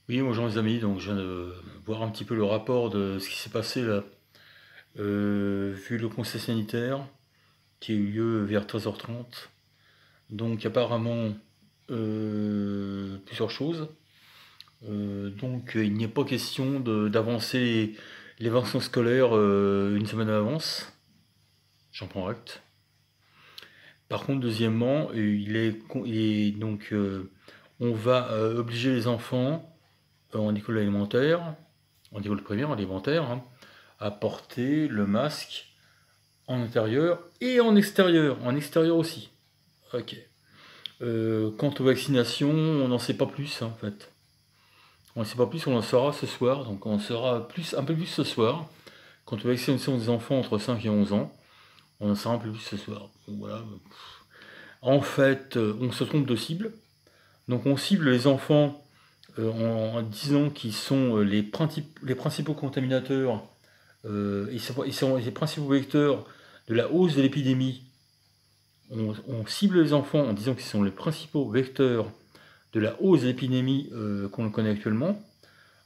Oui, bonjour mes amis, donc je viens de voir un petit peu le rapport de ce qui s'est passé là, vu le conseil sanitaire qui a eu lieu vers 13h30. Donc apparemment, plusieurs choses. Il n'est pas question d'avancer les vacances scolaires une semaine à l'avance, j'en prends acte. Par contre, deuxièmement, on va obliger les enfants en école alimentaire, en école primaire, alimentaire, hein, à porter le masque en intérieur et en extérieur aussi. Ok. Quant aux vaccinations, on n'en sait pas plus en fait. On n'en sait pas plus, on en saura ce soir, donc on en saura plus, un peu plus ce soir. Quant aux vaccinations des enfants entre 5 et 11 ans, on en saura un peu plus ce soir. Donc, voilà. En fait, on se trompe de cible. Donc on cible les enfants en disant qu'ils sont les principaux contaminateurs, ils sont les principaux vecteurs de la hausse de l'épidémie. On cible les enfants en disant qu'ils sont les principaux vecteurs de la hausse de l'épidémie qu'on connaît actuellement,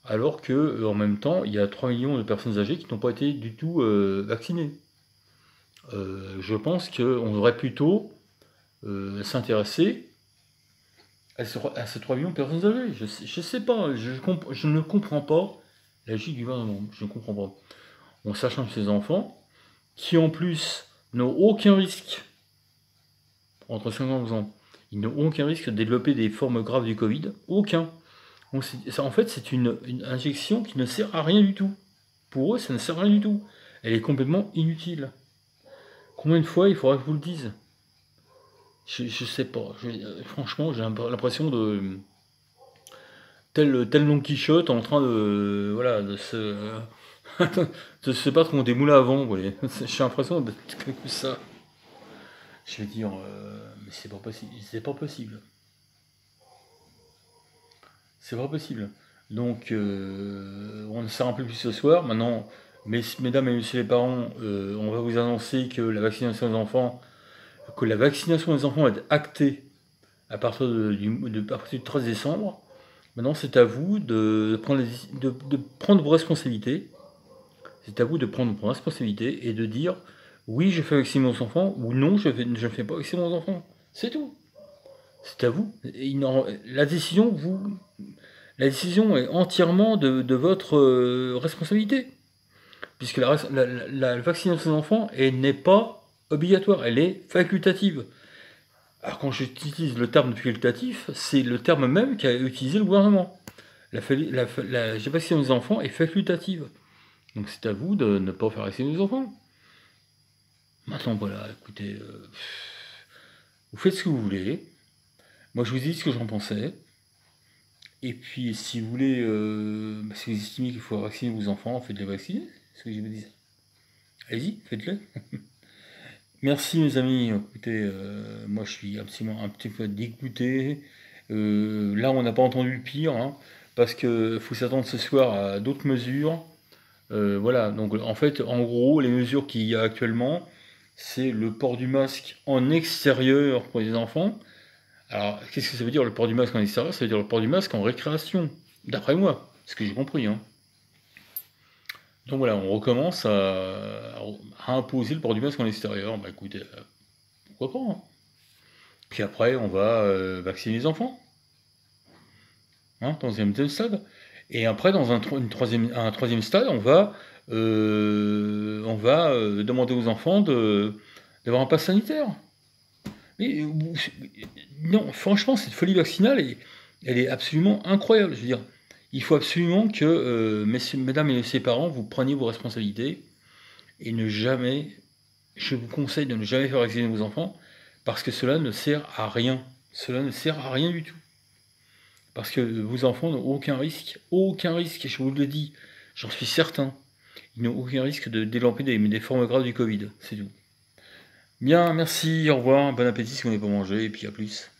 alors que en même temps, il y a 3 millions de personnes âgées qui n'ont pas été du tout vaccinées. Je pense qu'on devrait plutôt s'intéresser à ces 3 millions de personnes âgées. Je sais pas, je ne comprends pas la logique du gouvernement. Je ne comprends pas. En sachant que ces enfants, qui en plus n'ont aucun risque entre 50 ans, ils n'ont aucun risque de développer des formes graves du Covid. Aucun. Donc en fait, c'est une injection qui ne sert à rien du tout. Pour eux, ça ne sert à rien du tout. Elle est complètement inutile. Combien de fois il faudra que je vous le dise? Je sais pas. Franchement, j'ai l'impression de tel Don Quichotte en train de voilà de se battre contre des moulins à vent. Vous voyez. J'ai l'impression d'être comme ça. Je vais dire, mais c'est pas possible. C'est pas possible. C'est pas possible. Donc, on sert un peu plus ce soir. Maintenant, mesdames et messieurs les parents, on va vous annoncer que la vaccination des enfants est actée à partir du 13 décembre. Maintenant, c'est à vous de prendre vos responsabilités. C'est à vous de prendre vos responsabilités et de dire oui, je fais vacciner mon enfant ou non, je ne fais pas vacciner mon enfant. C'est tout. C'est à vous. La décision est entièrement de votre responsabilité, puisque la vaccination des enfants n'est pas obligatoire, elle est facultative. Alors quand j'utilise le terme facultatif, c'est le terme même qu'a utilisé le gouvernement. La vaccination des enfants est facultative. Donc c'est à vous de ne pas faire vacciner les enfants. Maintenant voilà, écoutez, vous faites ce que vous voulez. Moi je vous dis ce que j'en pensais. Et puis, si vous voulez, si vous estimez qu'il faut vacciner vos enfants, faites-les vacciner, c'est ce que je vous disais. Allez-y, faites-le. Merci mes amis, écoutez, moi je suis absolument un petit peu dégoûté. Là, on n'a pas entendu le pire, hein, parce qu'il faut s'attendre ce soir à d'autres mesures. Voilà, donc en fait, en gros, les mesures qu'il y a actuellement, c'est le port du masque en extérieur pour les enfants. Alors, qu'est-ce que ça veut dire le port du masque en extérieur? Ça veut dire le port du masque en récréation, d'après moi, ce que j'ai compris, hein. Donc voilà, on recommence à imposer le port du masque en extérieur. Bah écoutez, pourquoi pas, hein. Puis après, on va vacciner les enfants, hein, dans un deuxième stade. Et après, dans un troisième stade, on va demander aux enfants d'avoir un pass sanitaire. Mais non, franchement, cette folie vaccinale, elle est absolument incroyable. Je veux dire, il faut absolument que, mesdames et messieurs les parents, vous preniez vos responsabilités et ne jamais, je vous conseille de ne jamais faire vacciner vos enfants parce que cela ne sert à rien. Cela ne sert à rien du tout. Parce que vos enfants n'ont aucun risque, je vous le dis, j'en suis certain. Ils n'ont aucun risque de développer des formes graves du Covid, c'est tout. Bien, merci, au revoir, bon appétit si vous n'avez pas mangé, et puis à plus.